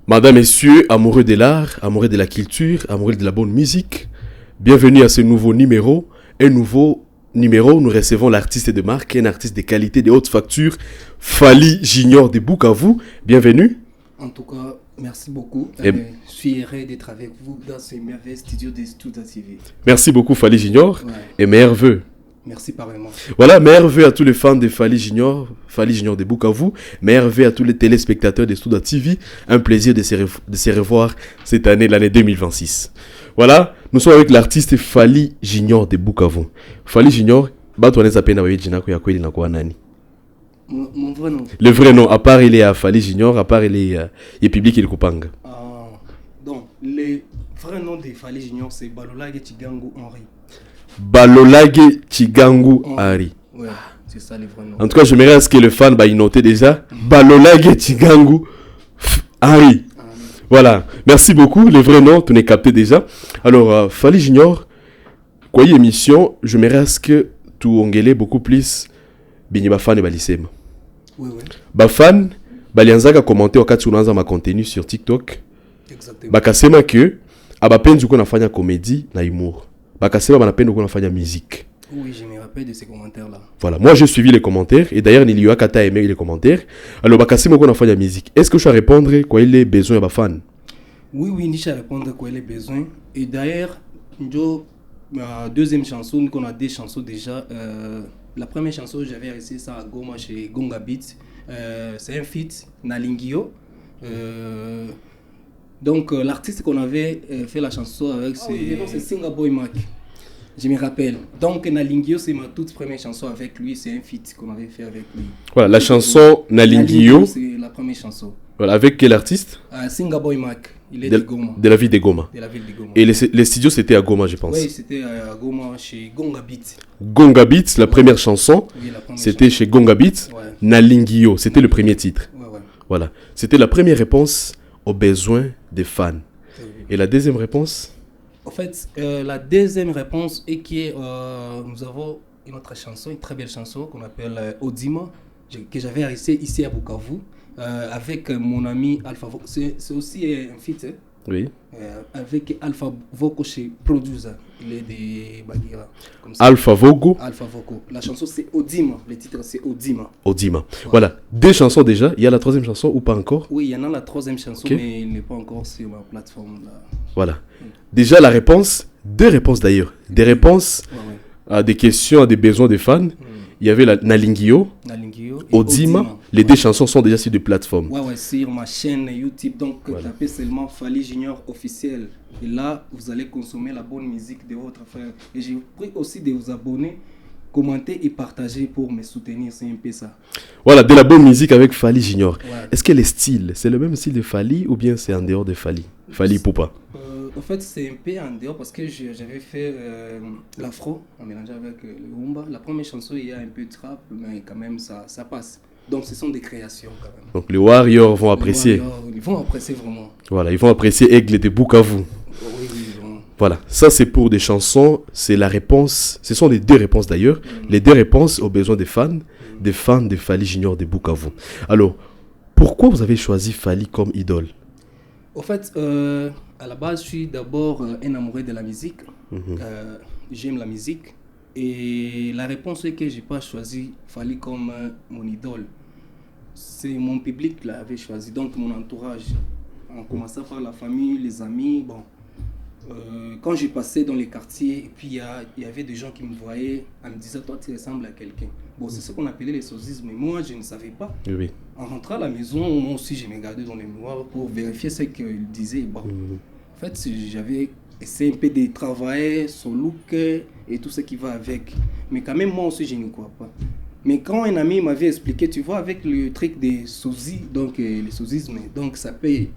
Madame, Messieurs, amoureux de l'art, amoureux de la culture, amoureux de la bonne musique, bienvenue à ce nouveau numéro. Un nouveau numéro, nous recevons l'artiste de marque, un artiste de qualité, de haute facture, Fally Junior de Bukavu. Bienvenue. En tout cas, merci beaucoup. Je suis heureux d'être avec vous dans ce merveilleux studio de Studa TV. Merci beaucoup Fally Junior et meilleurs vœux. Merci pareillement. Voilà, meilleurs vœux à tous les fans de Fally Junior de Bukavu, meilleurs vœux à tous les téléspectateurs de Studa TV. Un plaisir de se revoir cette année, l'année 2026. Voilà, nous sommes avec l'artiste Fally Junior de Bukavu. Fally Junior, mon vrai nom. Le vrai nom, à part il est à Fally Junior, à part il est public, il est Kupanga. Donc, le vrai nom de Fally Junior, c'est Balolage Chigangu Henri. Balolage Chigangu Henri. Ouais, c'est ça le vrai nom. En tout cas, j'aimerais à ce que le fan il note déjà. Balolage Chigangu Henri. Voilà, merci beaucoup. Le vrai nom, tu n'es capté déjà. Alors, Fally Junior, quoi y émission, j'aimerais à ce que tu ongles beaucoup plus Bini Bafan et Balisem. Oui. Bafan, Balianzaga commenté au cas où on a ma contenu sur TikTok. Exactement. Bakasema que, abapenzi qu'on a fait comédie, na humour. Bakasema banapenda qu'on a fait musique. Oui, je me rappelle de ces commentaires-là. Voilà, moi j'ai suivi les commentaires et d'ailleurs Nilio Kata aimé les commentaires. Alors Bakasema qu'on a fait musique. Est-ce que je dois répondre quoi il est besoin de fans? Oui, Nisha répondre quoi il est besoin. Et d'ailleurs, ma deuxième chanson, qu'on a des chansons déjà. La première chanson, j'avais réussi ça à Goma chez Gonga Beats. C'est un feat, Nalingio. Donc, l'artiste qu'on avait fait la chanson avec, c'est Singapore Mac. Je me rappelle. Donc, Nalingio, c'est ma toute première chanson avec lui. C'est un feat qu'on avait fait avec lui. Voilà, la chanson Nalingio. C'est la première chanson. Voilà, avec quel artiste? Singapore Mac. Il est de Goma. De la ville de Goma. De la ville de Goma. Et les studios, c'était à Goma, je pense. Oui, c'était à Goma, chez Gonga Beats. Gonga Beats, la première chanson, Oui, la première c'était chanson. Chez Gonga Beats. Ouais. Nalingio, c'était le premier titre. Ouais. Voilà, c'était la première réponse aux besoins des fans. Et la deuxième réponse? En fait, la deuxième réponse est que nous avons une autre chanson, une très belle chanson qu'on appelle Odima, que j'avais réalisée ici à Bukavu, avec mon ami Alpha Voco. C'est aussi un feat, hein? Oui. Avec Alpha Voco chez Producer. Il est de Bagira. Alpha Voco. Alpha Voco. La chanson c'est Odima. Le titre c'est Odima. Odima. Voilà. Deux chansons déjà. Il y a la troisième chanson ou pas encore? Oui, il y en a la troisième chanson, Okay. mais il n'est pas encore sur ma plateforme là. Voilà. Déjà la réponse, deux réponses d'ailleurs. Des réponses à des questions, à des besoins des fans. Il y avait la Nalingio, Odima. Les deux chansons sont déjà sur des plateformes. Ouais, sur ma chaîne YouTube. Donc, tapez seulement Fally Junior officiel. Et là, vous allez consommer la bonne musique de votre frère. Et je vous prie aussi de vous abonner, commenter et partager pour me soutenir. C'est un peu ça. Voilà, de la bonne musique avec Fally Junior. Ouais. Est-ce que les styles, c'est le même style de Fally ou bien c'est en dehors de Fally? Fally Poupa. En fait, c'est un peu en dehors parce que j'avais fait l'afro en mélangeant avec le rumba. La première chanson, il y a un peu de trap, mais quand même, ça passe. Donc, ce sont des créations quand même. Donc les Warriors vont apprécier. Ils vont apprécier vraiment. Voilà, ils vont apprécier Aigle de Bukavu. Oui, vraiment. Voilà, ça c'est pour des chansons, c'est la réponse, ce sont les deux réponses d'ailleurs, les deux réponses aux besoins des fans de Fally Junior de Bukavu. Alors, pourquoi vous avez choisi Fally comme idole? Au fait, à la base, je suis d'abord un amoureux de la musique. J'aime la musique. Et la réponse est que je n'ai pas choisi Fally comme mon idole. C'est mon public qui l'avait choisi, donc mon entourage. En commençant par la famille, les amis. Bon, quand je passais dans les quartiers, et puis il y avait des gens qui me voyaient en me disant, toi tu ressembles à quelqu'un. Bon, c'est ce qu'on appelait les sozismes, mais moi je ne savais pas. Oui. En rentrant à la maison, moi aussi je me regardais dans les miroirs pour vérifier ce qu'ils disaient. Bon, en fait, j'avais essayé un peu de travailler son look et tout ce qui va avec. Mais quand même, moi aussi je ne crois pas. Mais quand un ami m'avait expliqué, tu vois, avec le truc des sosies, donc les sozismes, donc ça paye.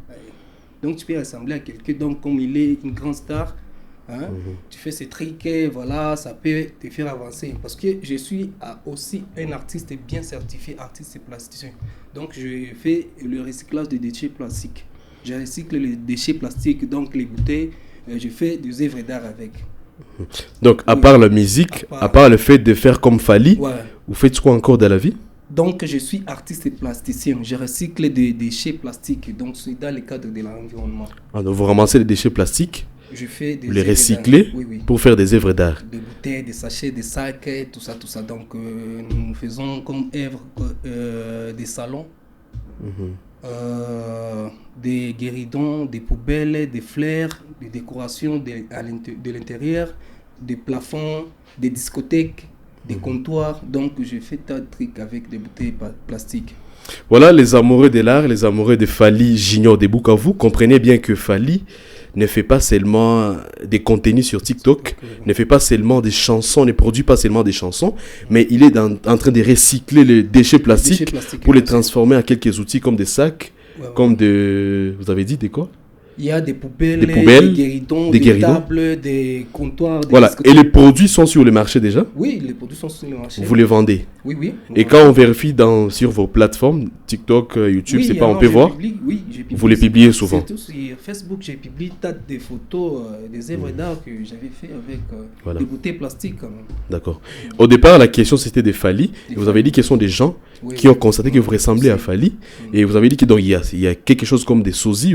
Donc tu peux ressembler à quelqu'un, donc comme il est une grande star, hein, tu fais ces trucs, voilà, ça peut te faire avancer. Parce que je suis aussi un artiste bien certifié, artiste plasticien. Donc je fais le recyclage des déchets plastiques. Je recycle les déchets plastiques, donc les bouteilles, je fais des œuvres d'art avec. Donc, à part la musique, à part le fait de faire comme Fally, vous faites quoi encore dans la vie? Donc, je suis artiste et plasticien. Je recycle des déchets plastiques. Donc, c'est dans le cadre de l'environnement. Alors, vous ramassez les déchets plastiques, Je fais des vous les œuvres recyclez d'art. Oui, oui. pour faire des œuvres d'art. Des bouteilles, des sachets, des sacs, tout ça, tout ça. Donc, nous faisons comme œuvre des salons, des guéridons, des poubelles, des fleurs, des décorations de l'intérieur, des plafonds, des discothèques, des comptoirs. Donc, je fais tas de trucs avec des bouteilles plastiques. Voilà, les amoureux de l'art, les amoureux de Fally Junior de Bukavu, comprenez bien que Fally ne fait pas seulement des contenus sur TikTok, ne fait pas seulement des chansons, ne produit pas seulement des chansons, mais il est en train de recycler les déchets plastiques pour les transformer en quelques outils comme des sacs, comme de... Vous avez dit des quoi? Il y a des poubelles, des guéridons, des des tables, des comptoirs. Des voilà, et les produits sont sur le marché déjà? Oui, les produits sont sur le marché. Vous les vendez? Oui, oui. Et quand on vérifie sur vos plateformes, TikTok, YouTube, oui, c'est pas, on peut voir? Oui, j'ai publié. Vous les publiez souvent? Surtout sur Facebook, j'ai publié des photos, des œuvres d'art que j'avais fait avec des bouteilles plastiques. D'accord. Au départ, la question c'était de Fally. Vous avez dit qu'ils sont des gens qui ont constaté que vous ressemblez à Fally. Et vous avez dit qu'il y a quelque chose comme des sosies.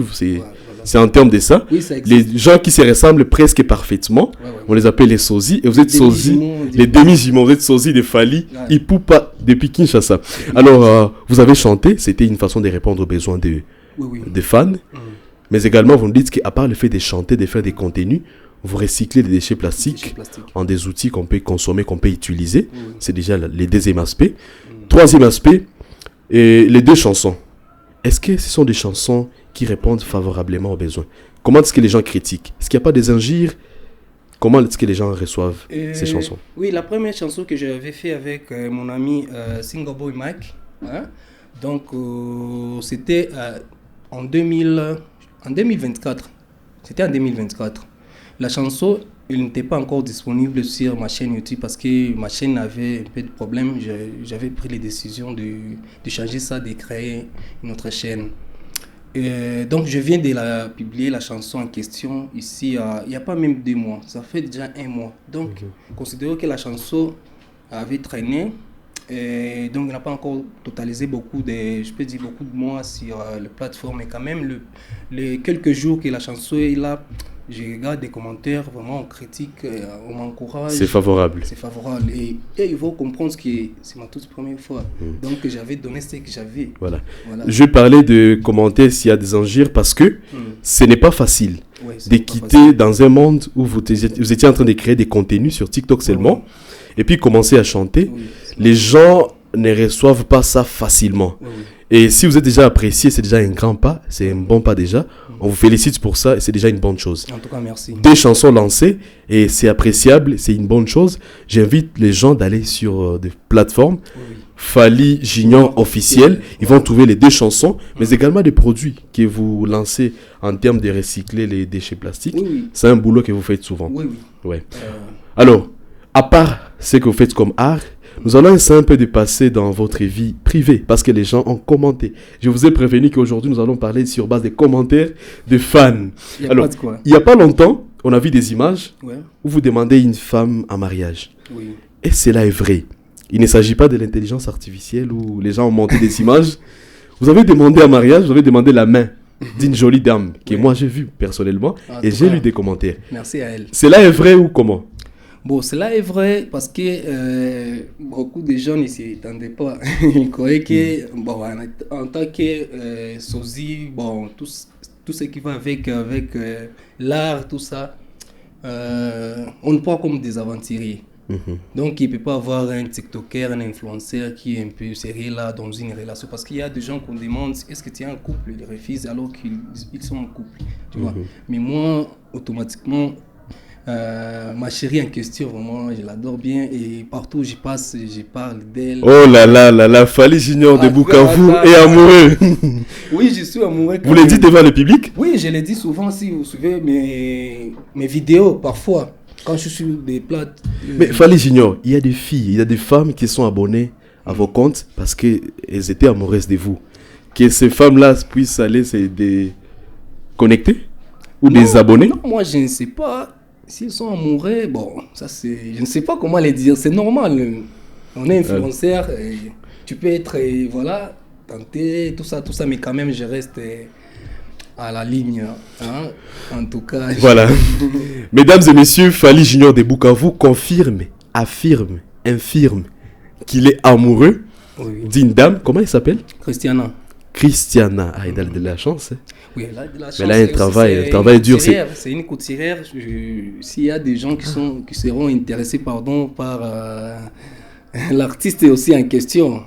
C'est en termes de ça. Oui, ça les gens qui se ressemblent presque parfaitement, on les appelle les sosies. Et vous êtes sosies, les demi-jumeaux, vous êtes sosies de Fally, Ipupa depuis Kinshasa. Alors, vous avez chanté, c'était une façon de répondre aux besoins des fans. Mais également, vous nous dites qu'à part le fait de chanter, de faire des contenus, vous recyclez les déchets plastiques en des outils qu'on peut consommer, qu'on peut utiliser. C'est déjà le deuxième aspect. Troisième aspect, les deux chansons. Est-ce que ce sont des chansons qui répondent favorablement aux besoins? Comment est-ce que les gens critiquent? Est-ce qu'il n'y a pas des injures? Comment est-ce que les gens reçoivent ces chansons? Oui, la première chanson que j'avais fait avec mon ami Singaboy Mike, hein? Donc c'était en 2024. C'était en 2024. La chanson, elle n'était pas encore disponible sur ma chaîne YouTube parce que ma chaîne avait un peu de problème. J'avais pris les décisions de changer ça, de créer une autre chaîne. Donc je viens de la publier, la chanson en question, ici, il n'y a pas même 2 mois, ça fait déjà 1 mois. Donc, considérons que la chanson avait traîné, et donc il n'a pas encore totalisé beaucoup de mois sur la plateforme, mais quand même, les quelques jours que la chanson est là, je regarde des commentaires, vraiment on critique, on m'encourage. C'est favorable. C'est favorable. Et ils vont comprendre que c'est ma toute première fois. Donc j'avais donné ce que j'avais. Voilà. Je vais parler de commentaires s'il y a des injures parce que ce n'est pas facile de quitter dans un monde où vous étiez en train de créer des contenus sur TikTok seulement et puis commencer à chanter. Les gens ne reçoivent pas ça facilement. Et si vous êtes déjà apprécié, c'est déjà un grand pas, c'est un bon pas déjà. On vous félicite pour ça et c'est déjà une bonne chose. En tout cas, merci. 2 chansons lancées et c'est appréciable, c'est une bonne chose. J'invite les gens d'aller sur des plateformes. Fally Junior officiel. Ils vont trouver les 2 chansons, mais également des produits que vous lancez en termes de recycler les déchets plastiques. C'est un boulot que vous faites souvent. Alors, à part ce que vous faites comme art, nous allons essayer un peu de passer dans votre vie privée parce que les gens ont commenté. Je vous ai prévenu qu'aujourd'hui, nous allons parler sur base des commentaires de fans. Alors, il n'y a pas longtemps, on a vu des images où vous demandez une femme en mariage. Et cela est vrai. Il ne s'agit pas de l'intelligence artificielle où les gens ont monté des images. Vous avez demandé en mariage, vous avez demandé la main d'une jolie dame que moi j'ai vue personnellement et j'ai lu des commentaires. Merci à elle. Cela est vrai ou comment? Bon, cela est vrai parce que beaucoup de gens ne s'y attendaient pas. Ils croyaient que, bon, en tant que sosie, bon, tout ce qui va avec l'art, tout ça, on nous prend comme des aventuriers. Donc, il ne peut pas avoir un TikToker, un influenceur qui est un peu sérieux là dans une relation. Parce qu'il y a des gens qu'on demande est-ce que tu es en couple? Ils refusent alors qu'ils sont en couple. Tu vois? Mais moi, automatiquement, ma chérie en question, vraiment, je l'adore bien et partout où je passe, je parle d'elle. Oh là là là là, Fally Junior de Bukavu est amoureux. Oui, je suis amoureux. Vous le dites devant le public? Oui, je le dis souvent si vous suivez mes vidéos, parfois, quand je suis sur des plates. Mais Fally Junior, il y a des filles, il y a des femmes qui sont abonnées à vos comptes parce qu'elles étaient amoureuses de vous. Que ces femmes-là puissent aller se déconnecter ou des abonnés? Non, moi je ne sais pas. S'ils sont amoureux, bon, ça c'est... Je ne sais pas comment les dire, c'est normal. On est influenceur. tu peux être, voilà, tenté, tout ça, mais quand même, je reste à la ligne. Hein. En tout cas. Voilà. Mesdames et messieurs, Fally Junior de Bukavu confirme, affirme, infirme qu'il est amoureux d'une dame. Comment elle s'appelle? Christiana. Ah, elle a de la chance. Hein. Oui, elle a de la chance. Mais là, elle travaille dur. C'est une couturière. S'il y a des gens qui seront intéressés par l'artiste aussi en question,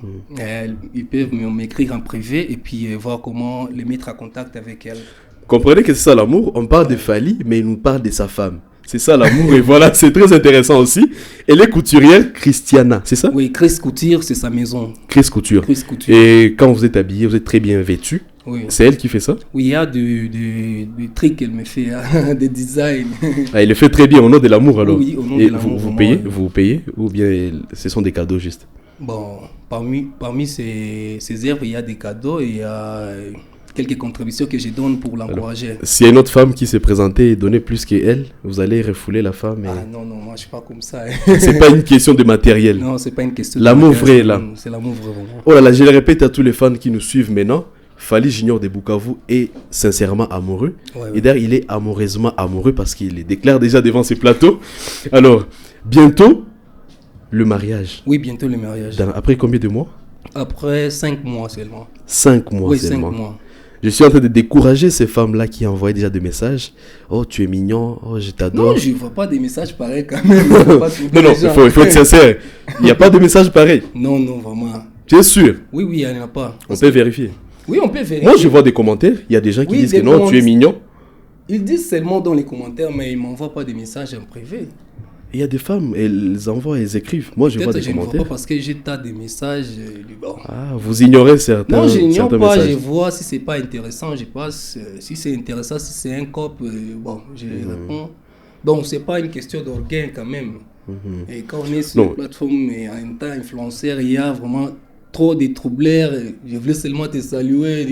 ils peuvent m'écrire en privé et puis voir comment les mettre en contact avec elle. Comprenez que c'est ça l'amour. On parle de Fally, mais il nous parle de sa femme. C'est ça l'amour. Et voilà, c'est très intéressant aussi. Elle est couturière Christiana, c'est ça? Oui, Chris Couture, c'est sa maison. Chris Couture. Et quand vous êtes habillé, vous êtes très bien vêtu. Oui. C'est elle qui fait ça? Oui, il y a du truc qu'elle me fait, hein, des designs. Ah, elle le fait très bien au nom de l'amour alors. Oui, au nom de l'amour. Vous payez ou bien ce sont des cadeaux juste? Bon, parmi ces œuvres, il y a des cadeaux et il y a quelques contributions que je donne pour l'encourager. Alors, s'il y a une autre femme qui s'est présentée et donnait plus qu'elle, vous allez refouler la femme. Et... Ah non, moi je ne suis pas comme ça. C'est pas une question de matériel. Non, c'est pas une question l'amour de matériel. L'amour vrai là. C'est l'amour vrai vraiment. Oh là là, je le répète à tous les fans qui nous suivent maintenant. Fally Junior de Bukavu est sincèrement amoureux. Et d'ailleurs, il est amoureusement amoureux parce qu'il les déclare déjà devant ses plateaux. Alors, bientôt, le mariage. Oui, bientôt le mariage. Après combien de mois? Après 5 mois seulement. 5 mois oui, seulement. 5 mois. Je suis en train de décourager ces femmes-là qui envoient déjà des messages. Oh, tu es mignon. Oh, je t'adore. Non, je ne vois pas des messages pareils quand même. Non, il faut être sincère. Il n'y a pas de messages pareils. Non, vraiment. Tu es sûr? Oui, il n'y en a pas. On peut vérifier. Oui, on peut vérifier. Moi, je vois des commentaires. Il y a des gens qui disent que non, tu es mignon. Ils disent seulement dans les commentaires, mais ils ne m'envoient pas des messages en privé. Il y a des femmes, elles envoient, elles écrivent. Moi, je vois des commentaires. Je ne vois pas parce que j'ai tas de messages. Bon. Ah, vous ignorez certains messages. Non, je n'ignore pas. Messages. Je vois si ce n'est pas intéressant, je passe. Si c'est intéressant, si c'est un cop, bon, je réponds. Donc, ce n'est pas une question d'orgueil quand même. Et quand on est sur la plateforme et en même temps influenceur, il y a vraiment trop de troubleurs. Je voulais seulement te saluer.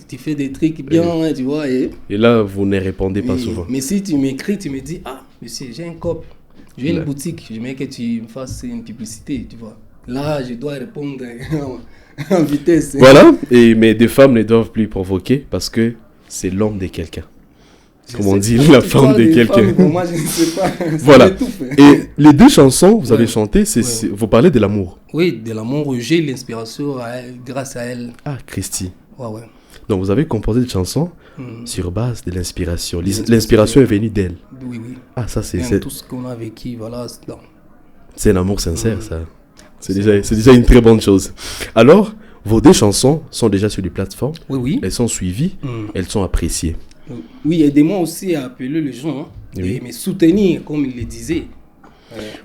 Tu fais des trucs bien, tu vois. Et là, vous ne répondez pas souvent. Mais si tu m'écris, tu me dis, ah, monsieur, j'ai un cop. J'ai une boutique, je veux que tu me fasses une publicité, tu vois. Là, je dois répondre en vitesse. Voilà, mais des femmes ne doivent plus provoquer parce que c'est l'homme de quelqu'un. Comme on dit, la femme de quelqu'un. Moi, je ne sais pas. Voilà. Et les deux chansons que vous avez chantées, vous parlez de l'amour. Oui, de l'amour. J'ai l'inspiration grâce à elle. Ah, Christy. Ouais. Donc, vous avez composé des chansons sur base de l'inspiration. L'inspiration est venue d'elle. Oui. Ah, ça, c'est... Tout ce qu'on a vécu, voilà. C'est un amour sincère, ça. C'est déjà une très bonne chose. Alors, vos deux chansons sont déjà sur les plateformes. Oui. Elles sont suivies, elles sont appréciées. Oui, aidez-moi aussi à appeler les gens et me soutenir, comme il le disait.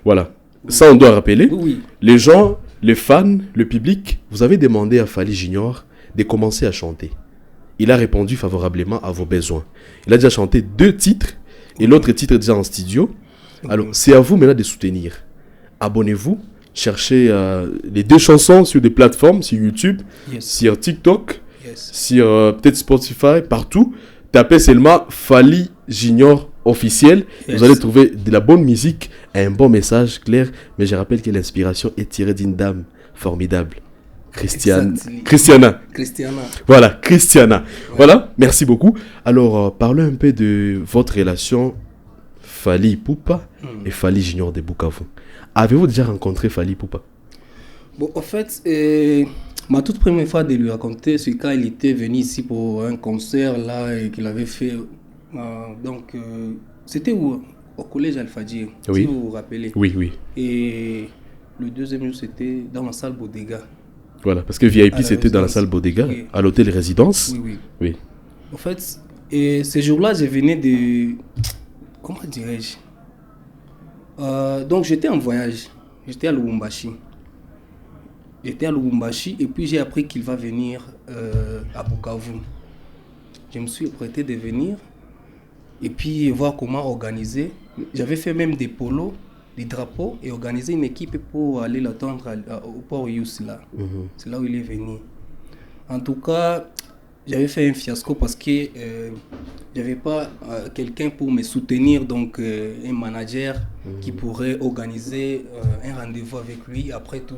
Voilà. Ça, on doit rappeler. Oui. Les gens, les fans, le public, vous avez demandé à Fally Junior de commencer à chanter. Il a répondu favorablement à vos besoins. Il a déjà chanté 2 titres et l'autre titre est déjà en studio. Alors, c'est à vous maintenant de soutenir. Abonnez-vous, cherchez les 2 chansons sur des plateformes, sur YouTube, sur TikTok, sur peut-être Spotify, partout. Tapez seulement Fally Junior officiel. Vous allez trouver de la bonne musique, un bon message clair. Mais je rappelle que l'inspiration est tirée d'une dame formidable. Christiana. Voilà, Christiana. Ouais. Voilà, merci beaucoup. Alors, parlons un peu de votre relation Fally Ipupa et Fally Junior de Bukavu. Avez-vous déjà rencontré Fally Ipupa? Bon, en fait, ma toute première fois de lui raconter, c'est quand il était venu ici pour un concert là et qu'il avait fait. C'était où? Au collège Alphadir, si vous vous rappelez. Oui. Et le deuxième jour, c'était dans la salle Bodega. Voilà, parce que VIP, c'était dans la salle Bodega, à l'hôtel Résidence. Oui. En fait, et ce jour-là, je venais de... Comment dirais-je? Donc, j'étais en voyage. J'étais à Lubumbashi. Et puis j'ai appris qu'il va venir à Bukavu. Je me suis prêté de venir et puis voir comment organiser. J'avais fait même des polos, des drapeaux et organiser une équipe pour aller l'attendre au port Yous là. C'est là où il est venu. En tout cas, j'avais fait un fiasco parce que j'avais pas quelqu'un pour me soutenir, donc un manager qui pourrait organiser un rendez-vous avec lui. Après tout,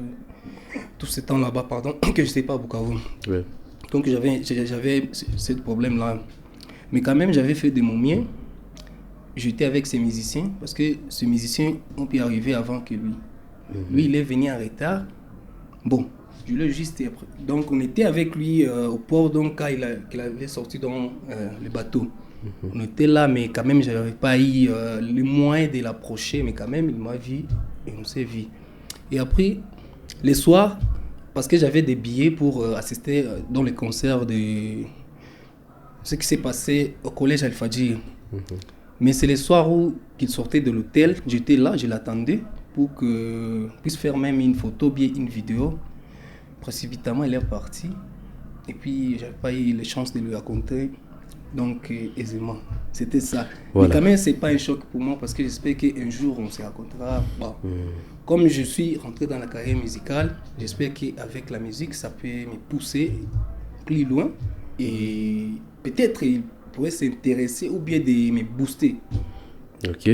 tout ce temps là-bas, pardon, que je n'étais pas à Bukavu. Ouais. Donc j'avais ce problème-là. Mais quand même, j'avais fait de mon mieux. J'étais avec ces musiciens, parce que ces musiciens ont pu arriver avant que lui. Lui, il est venu en retard. Bon, je l'ai juste après. Donc on était avec lui au port, donc quand il avait sorti dans le bateau. On était là, mais quand même, je n'avais pas eu les moyens de l'approcher, mais quand même, il m'a vu et on s'est vu. Et après, les soirs, parce que j'avais des billets pour assister dans les concerts de ce qui s'est passé au collège Al-Fadjir. Mais c'est les soirs où il sortait de l'hôtel, j'étais là, je l'attendais pour que puisse faire même une photo, bien une vidéo. Précipitamment, il est parti. Et puis, je n'avais pas eu la chance de le raconter. Donc, aisément. C'était ça. Voilà. Mais quand même, ce n'est pas un choc pour moi parce que j'espère qu'un jour, on se racontera. Bon. Comme je suis rentré dans la carrière musicale, j'espère qu'avec la musique, ça peut me pousser plus loin. Et peut-être, il pourrait s'intéresser ou bien de me booster. Ok.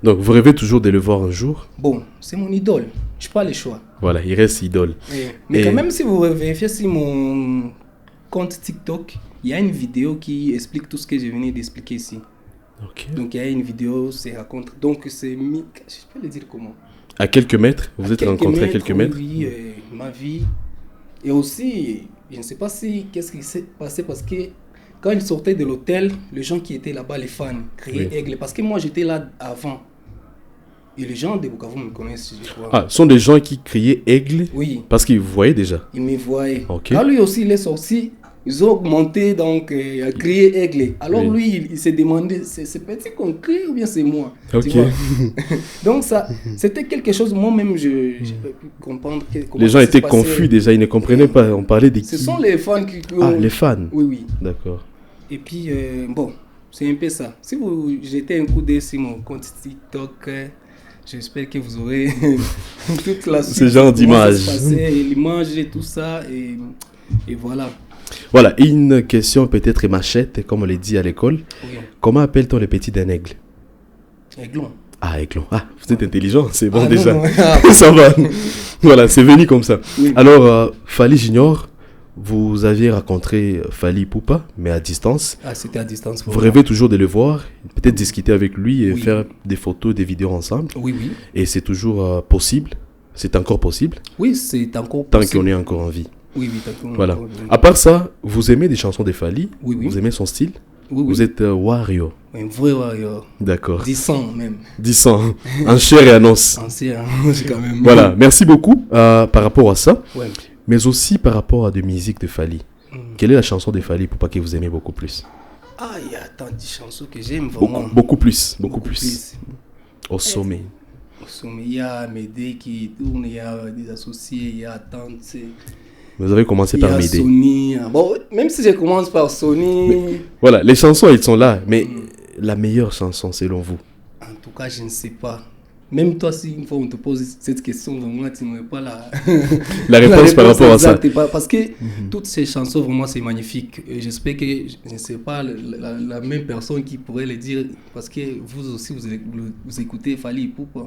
Donc, vous rêvez toujours de le voir un jour? Bon, c'est mon idole. Je n'ai pas le choix. Voilà, il reste idole. Mais quand même, si vous vérifiez sur mon compte TikTok, il y a une vidéo qui explique tout ce que je venais d'expliquer ici. Ok. Donc, il y a une vidéo, c'est raconte. Donc, c'est... Je peux le dire comment? À quelques mètres? Vous êtes rencontrés à quelques mètres? Oui, ma vie. Et aussi, je ne sais pas si qu'est-ce qui s'est passé parce que quand il sortait de l'hôtel, les gens qui étaient là-bas, les fans, criaient Aigle. Parce que moi, j'étais là avant. Et les gens de Bukavu me connaissent, je crois. Ah, ce sont des gens qui criaient Aigle? Oui. Parce qu'ils vous voyaient déjà? Ils me voyaient. Ok. Quand lui aussi, il est sorti, ils ont augmenté, donc, à crier Aigle. Alors lui, il s'est demandé, c'est petit qu'on crie ou bien c'est moi? Ok. Tu vois? Donc, ça, c'était quelque chose, moi-même, je n'ai pas pu comprendre. Les gens étaient confus déjà, ils ne comprenaient pas. On parlait des qui? Ce sont les fans qui... Ah, les fans? Oui, oui. D'accord. Et puis, bon, c'est un peu ça. Si vous jetez un coup d'œil sur mon compte TikTok, j'espère que vous aurez toute la suite. Ce genre d'image. L'image et tout ça, et voilà. Voilà, une question peut-être machette, comme on l'a dit à l'école. Oui. Comment appelle-t-on les petits d'un aigle? Aiglon. Ah, aiglon. Ah, vous êtes intelligent, c'est bon Ah, déjà. non, Ça va. Voilà, c'est venu comme ça. Oui. Alors, Fally Junior, vous aviez rencontré Fally Ipupa, mais à distance. Ah, c'était à distance. Vous rêvez toujours de le voir, peut-être discuter avec lui et Oui. faire des photos, des vidéos ensemble. Oui, oui. Et c'est toujours possible. C'est encore possible. Oui, c'est encore Tant possible. qu'on est encore en vie. Oui, oui, tant qu'on est Voilà. encore en vie. À part ça, vous aimez des chansons de Fally? Oui, oui. Vous aimez son style? Oui, oui. Vous êtes Wario. Un vrai warrior. D'accord. 10 ans même. 10 ans. En chair et en os. Ancien, c'est quand même. Voilà. Merci beaucoup par rapport à ça. Ouais. Mais aussi par rapport à de musique de Fally. Quelle est la chanson de Fally Ipupa que vous aimez beaucoup plus? Ah, il y a tant de chansons que j'aime vraiment. Beaucoup plus. Beaucoup plus. Au sommet. Au sommet, il y a Médé qui tourne, il y a des associés, il y a Tante. Vous avez commencé Il y par a Médé. Sony. Bon, même si je commence par Sony. Voilà, les chansons, elles sont là. Mais la meilleure chanson, selon vous? En tout cas, je ne sais pas. Même toi, si une fois on te pose cette question, vraiment, tu n'aurais pas la réponse par rapport à ça. Parce que toutes ces chansons, vraiment, c'est magnifique. Et j'espère que je ne sais pas la même personne qui pourrait le dire. Parce que vous aussi, vous écoutez Fally Ipupa.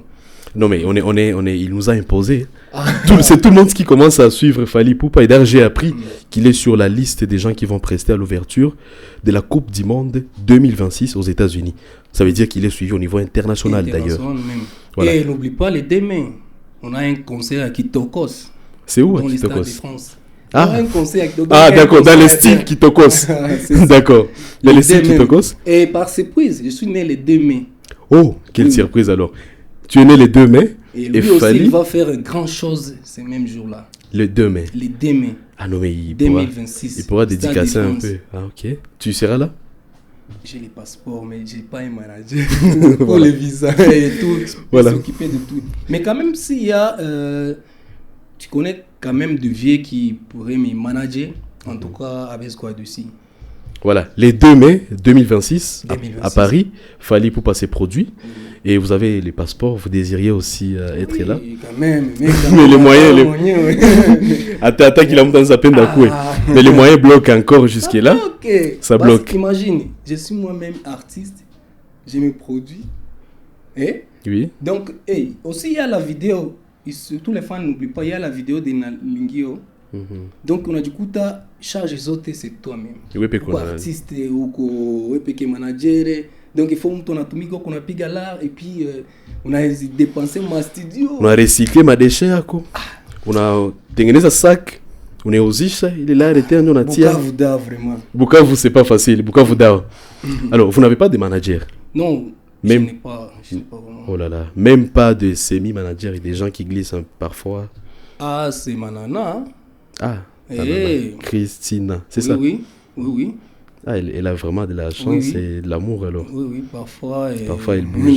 Non, mais il nous a imposé. Ah. C'est tout le monde qui commence à suivre Fally Ipupa. Et d'ailleurs, j'ai appris qu'il est sur la liste des gens qui vont prester à l'ouverture de la Coupe du Monde 2026 aux États-Unis. Ça veut dire qu'il est suivi au niveau international d'ailleurs. Voilà. Et n'oublie pas, les demain, on a un concert à Kitokos. C'est où à Kitokos? Dans les Stades de France. Ah, un concert à d'accord, dans les styles Kitokos. D'accord. Dans les styles Kitokos. Et par surprise, je suis né les 2 mai. Oh, quelle surprise alors. Tu es né les 2 mai. Et lui aussi, Fally, il va faire une grande chose ces mêmes jours-là. Le 2 mai. Les 2 mai. Ah non, mais 2026. Il pourra dédicacer un peu. Ah, ok. Tu seras là? J'ai les passeports, mais j'ai pas un manager pour les visas et tout. Voilà. S'occuper de tout. Mais quand même, s'il y a... tu connais quand même de vieux qui pourraient me manager, en tout cas avec quoi dessus. Voilà, les 2 mai 2026, à Paris, Fally Ipupa ses produits. Et vous avez les passeports, vous désiriez aussi être là. Quand même, mais les moyens... Attends qu'il a monté sa peine d'un coup. Mais les moyens bloquent encore jusque-là. Ça bloque. Imagine, je suis moi-même artiste, je me produis. Oui. Donc, aussi il y a la vidéo. surtout les fans n'oublient pas, il y a la vidéo de Lingio. Donc on a du coup ta charge les autres c'est toi-même. Ou artiste ou que manager. Donc il faut on a tumiko qu'on a piga là et puis on a dépensé ma studio. On a recyclé ma déchet ako. On a tengeneza sac. On est osisha, il est là, il était on a tia. Bukavu da vraiment. Bukavu c'est pas facile, Bukavu da. Alors, vous n'avez pas de manager? Non, même... je n'ai pas vraiment. Oh là là, même pas de semi-manager et des gens qui glissent parfois. Ah, c'est Manana. Ah, Christina, c'est ça? Oui. Ah, elle a vraiment de la chance et de l'amour alors. Oui, parfois elle bouge.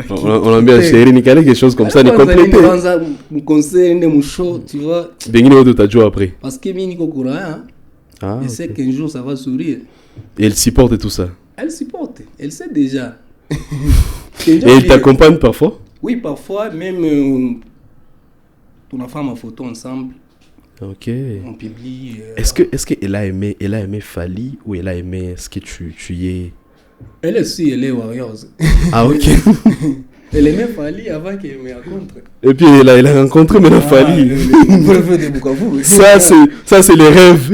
On a bien chéri, Nicolas, quelque chose comme ça, ni complété. Mon conseil, mon show, tu vois. Bengi ne t'as joué après. Parce que Mini Kokura, je sais qu'un jour ça va sourire. Et elle supporte tout ça? Elle supporte, elle sait déjà. Et elle t'accompagne parfois? Oui, parfois, même on a fait ma photo ensemble. Ok. On publie. Est-ce qu'elle a aimé Fally ou elle a aimé ce que tu y es? Elle aussi, elle est Warriors. Ah ok. Elle aimait Fally avant qu'elle me rencontre. Et puis elle a rencontré maintenant Fally. Ça c'est les rêves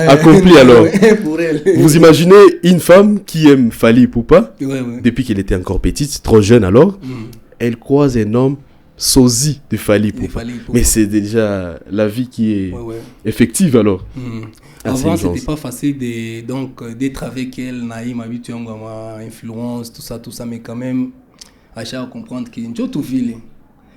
accomplis alors. Pour elle. Vous imaginez une femme qui aime Fally Ipupa depuis qu'elle était encore petite, trop jeune alors. Elle croise un homme sosie de Fally Ipupa. Mais c'est déjà la vie qui est effective alors. Avant, c'était pas facile d'être avec elle, Naïm, habitué à ma influence, tout ça, mais quand même, à chaque comprendre qu'il y a tout ville.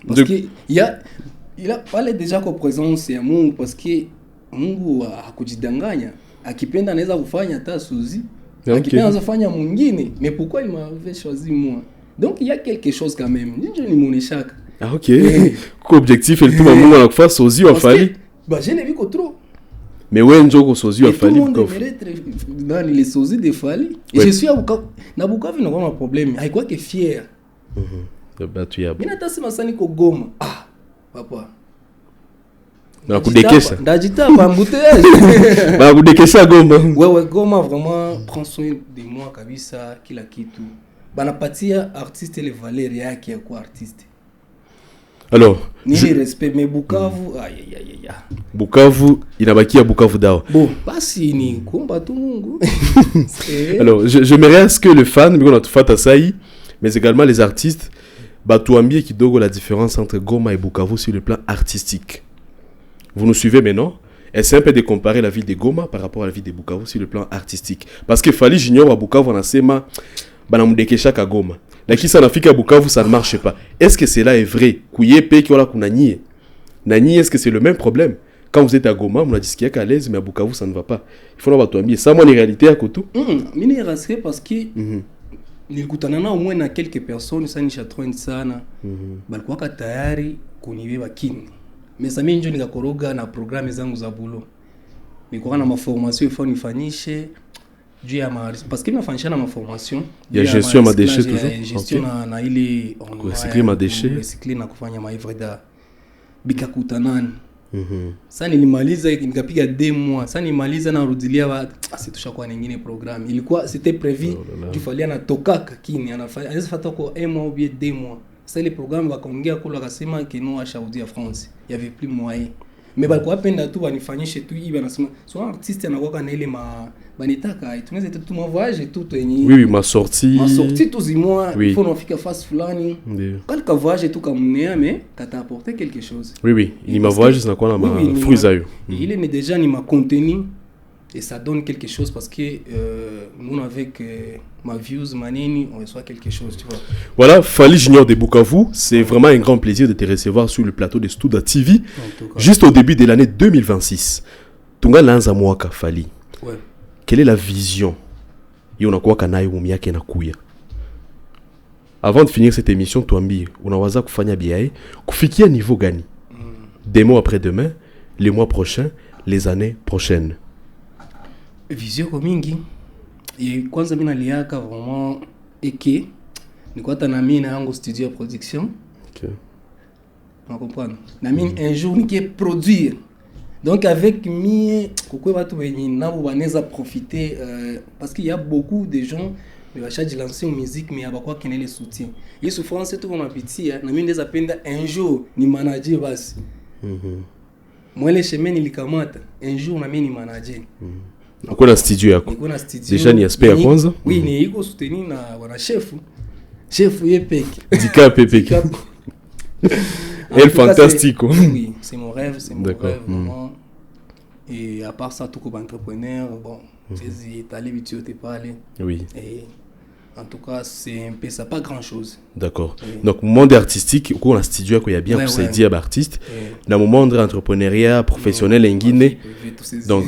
Parce qu'il a parlé déjà qu'au présent, c'est un monde, parce que Mungu a kujidanganya, akipenda anaweza kufanya hata sosie, akipenda anaweza kufanya mwingine, mais pourquoi il m'avait choisi moi? Donc il y a quelque chose quand même. Je ni mon échec. Ah ok. Objectif et tout le monde à la fois sosie ou Fally. Bah je n'ai vu que trop. Mais ouais, Njoko sosie ou Fally. Tout le monde aimerait être dans les sosies de Fally. Et je suis à Bukavu. Na Bukavu n'a pas de problème. Il quoi que fier. Bah tu y as. Mina tasi masani ko Goma. Ah, papa. Na kudekesha. Ndajita pa embouteillage. Ba kudekesha Goma. Ouais, Goma vraiment prend soin de moi kabisa kila kitu. Banapatia artiste les valeurs yake ya kwa artiste. Alors, ni respect mais Bukavu aïe. Bukavu inabaki ya Bukavu dao. Bon, basi ni kumba tu Mungu. Alors, j'aimerais à ce que le fan, mais on a tout fait à ça, mais également les artistes, batuambie kidogo la différence entre Goma et Bukavu sur le plan artistique. Vous nous suivez maintenant? Essayez un peu de comparer la ville de Goma par rapport à la ville de Bukavu sur le plan artistique. Parce que Fally Junior à Bukavu on a sema banamudekesha ka Goma. Lakini ça nafika Bukavu ça ne marche pas. Est-ce que cela est vrai? Kuyepe ki wala kunanyie. Nanyie, est-ce que c'est le même problème? Quand vous êtes à Goma, on a dit qu'il y a qu'à l'aise, mais à Bukavu ça ne va pas. Il faut avoir toi ça moi en réalité à Kotou. Mine rassuré parce que nilikutanana au moins na quelques personnes ça ni chatron sana. Balikuwa tayari kunibeba kini. Mais ça mimi ndio nikakoroga na programme zangu za bulo. Nilikuwa na maformation ifo nifanyishe. Parce que nafanyisha na maformation ya gestion ma déchets toujours gestion na ile recycler ma déchets recycler na kufanya maivre da bikakutanani sasa nilimaliza nikapiga 2 mois sasa nimaliza na rudilia situshakuwa nyingine programme ilikuwa c'était prévu tufalia na tokaka kini anafanya anaweza fata kwa 1 mois ou bien 2 mois sasa ile programme wakaongea kula akasema que nous à Saudi à France il y avait plus moyen mais balikuwa penda tu wanifanyishe tu hivi anasema so artiste anakuwa na ile banitaka tunaweza tu ma voyage tout yenye oui ma sortie tous les mois il faut nafika face fulani quand voyage tout comme mais t'as apporté quelque chose oui il ma voyage ça quoi na ma fruits ayo il est déjà ni ma contenu et ça donne quelque chose parce que nous avec ma views manini on reçoit quelque chose tu vois. Voilà, Fally Junior de Bukavu, c'est vraiment un grand plaisir de te recevoir sur le plateau de Studa TV juste au début de l'année 2026. Tunga lanza mwaka Fally. Ouais. Quelle est la vision et on a quoi kanayo miaka na kuya? Avant de finir cette émission tuambie unawaza kufanya biae kufikia niveau gani? Demain après-demain, les mois prochains, les années prochaines. Vision kwa mingi. Kwanza mimi naliaka vraiment eke niko ta na mimi na yango studio production. OK. On comprend. Na mimi un jour niki produire. Donc avec mi pourquoi watu wenye nabo wanaweza profiter parce qu'il y a beaucoup de gens mais va chaque lancer une musique mais aba quoi kenele soutien et souffrance tout comme petit na mimi ndeza penda un jour ni manager basi moi les chemin nilikamata un jour na mimi ni manager uko na studio yako déjà ni aspect ya kwanza oui ni iko soutenir na wana chef yepeke Dika Pepeke elle fantastique oui c'est mon rêve D'accord. vraiment. Et à part ça tout comme entrepreneur bon c'est étalé vite tu parler oui et en tout cas c'est un peu ça pas grand chose d'accord donc monde artistique uko na studio yako ya bien kusaidia ba artiste na monde entrepreneuriat professionnel ingine donc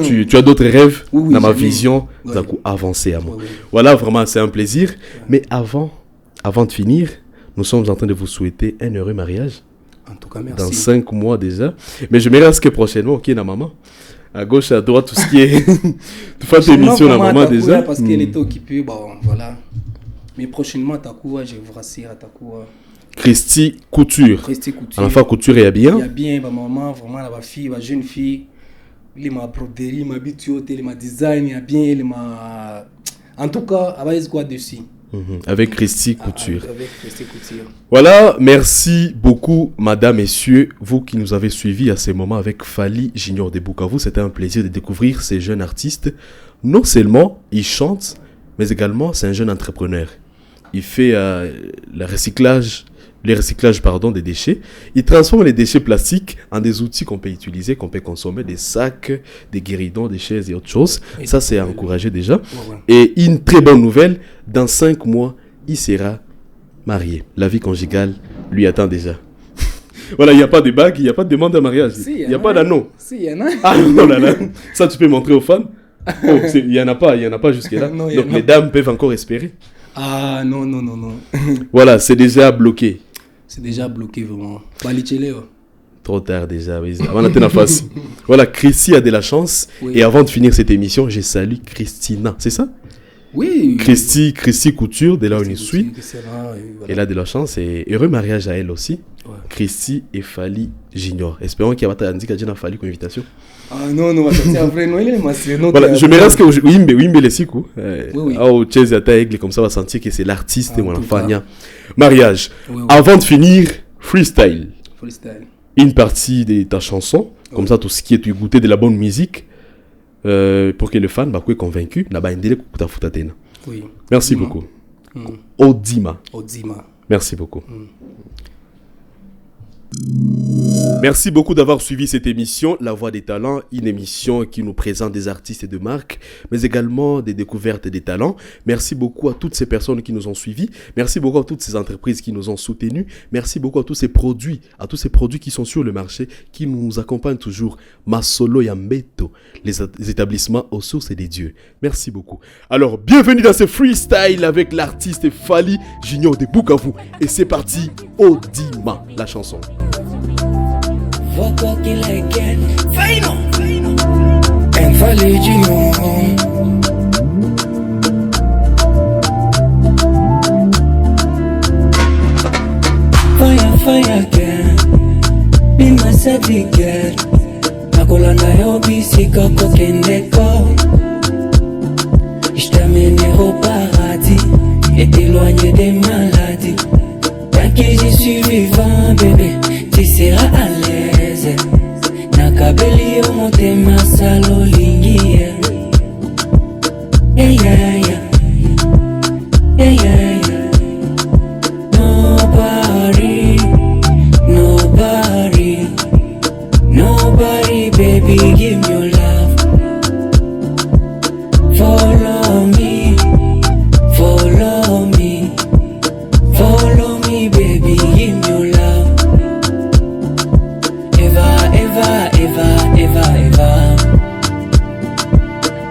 tu as d'autres rêves dans ma vision za ku avancer à moi voilà vraiment c'est un plaisir mais avant de finir nous sommes en train de vous souhaiter un heureux mariage. En tout cas, merci. Dans 5 mois déjà. Mais je me reste que prochainement, ok, na maman. À gauche, à droite, tout ce qui est. Tu fais tes émissions, na maman déjà. Parce qu'elle était occupée, bon, voilà. Mais prochainement, Takoua, je vous rassure à Takoua. Christy Couture. Christy Couture. Enfin, Couture, il y a bien. Il y a bien, ma maman, vraiment, ma fille, ma jeune fille. Il m'a broderie, ma bituote, il m'a design, il y a bien, il m'a. En tout cas, elle va y quoi dessus. Avec Christy Couture. Avec Christy Couture. Voilà, merci beaucoup, madame, messieurs, vous qui nous avez suivis à ces moments avec Fally Junior de Bukavu. C'était un plaisir de découvrir ces jeunes artistes. Non seulement il chante, mais également c'est un jeune entrepreneur. Il fait le recyclage des déchets. Il transforme les déchets plastiques en des outils qu'on peut utiliser, qu'on peut consommer, des sacs, des guéridons, des chaises et autres choses. Et ça, c'est encouragé déjà. Ouais. Et une très bonne nouvelle, dans 5 mois, il sera marié. La vie conjugale lui attend déjà. Voilà, il n'y a pas de bague, il n'y a pas de demande de mariage. Il n'y a pas d'anneau. Si, il y en a. Ah non, là. Ça, tu peux montrer aux fans. Oh, il n'y en a pas jusque-là. Non, donc les dames peuvent encore espérer. Ah non. Voilà, c'est déjà bloqué. C'est déjà bloqué vraiment. Trop tard déjà, oui. Avant la face. Voilà, Christy a de la chance. Oui. Et avant de finir cette émission, je salue Christina. C'est ça? Oui. Christy Couture, de là où il suit. Elle a de la chance et heureux mariage à elle aussi. Ouais. Christy et Fally Junior. Espérons qu'il y a pas de Fally comme invitation. Ah non, c'est vrai, non, il est massé. Voilà, je me reste que oui, mais les siku. Au Chase à aigle comme ça, on va sentir que c'est l'artiste et mon enfant. Mariage. Oui. Avant de finir, freestyle. Une partie de ta chanson, comme ça, tout ce qui est tu goûter de la bonne musique, pour que le fan soit convaincu. Oui. Merci beaucoup. Odima. Merci beaucoup. Merci beaucoup d'avoir suivi cette émission La Voix des Talents, une émission qui nous présente des artistes de marque, mais également des découvertes des talents. Merci beaucoup à toutes ces personnes qui nous ont suivis. Merci beaucoup à toutes ces entreprises qui nous ont soutenus. Merci beaucoup à tous ces produits qui sont sur le marché, qui nous accompagnent toujours. Masolo Yambeto, les établissements aux sources des dieux. Merci beaucoup. Alors, bienvenue dans ce freestyle avec l'artiste Fally Junior de Bukavu. Et c'est parti, Odima, la chanson. Fuck walking like it, final. And Fally Junior. Fire girl, be my savvy girl. Nakolanda yo bisika kokendeko. Je t'amène au paradis et t'éloigner des maladies. Tant que j'y suis vivant, bébé, tu seras à l'aise. Nakabeli au motema salolingi. Yeah, yeah, yeah. Yeah, yeah, yeah. Nobody, baby, give me your love. Follow me, baby, give me your love. Eva.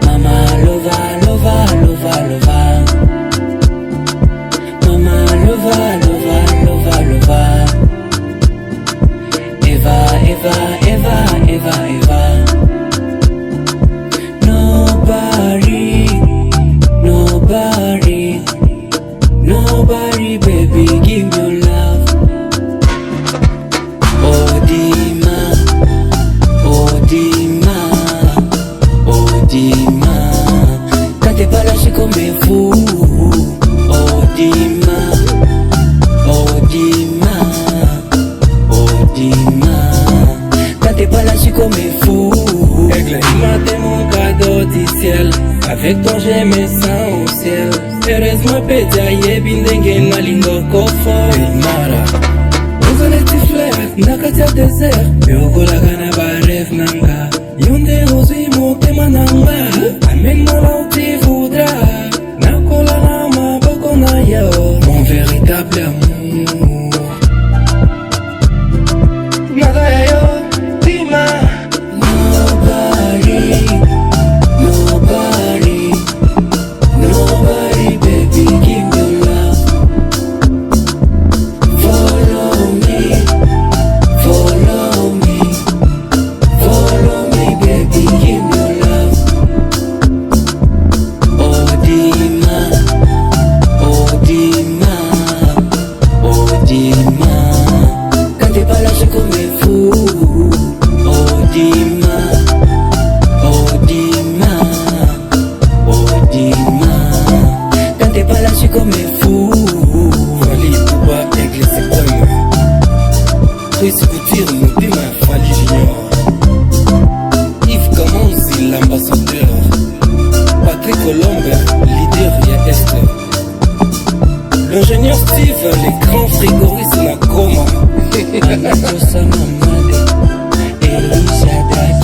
Mama, lover. Mama, lover. Eva. spécial. Avec toi j'ai mes seins au ciel. Heureusement pédia yebi ndenge nalinga kofo Mara Ozone tifler, nakati ya désert Yokolaka na ba rêve nanga Yonde ozui motema nanga Amène-moi là où tu voudras Nakola na maboko na yo Mon véritable amour Nagaya yo, Dima Nobody, baby, give me love. Follow me, baby, give me love. Oh Dima, quand t'es pas là je comme un fou. Oh Dima. Quand t'es pas là, je suis comme un fou. Fali Touba, Aigle, c'est comme Chris Couture, nous dis ma Fali Junior. Yves Kamonzi, l'ambassadeur. Patrick Colombe, leader ya Est. L'ingénieur Steve, les grands frigoristes na Goma. Anato Samamade, Elisha Dadi.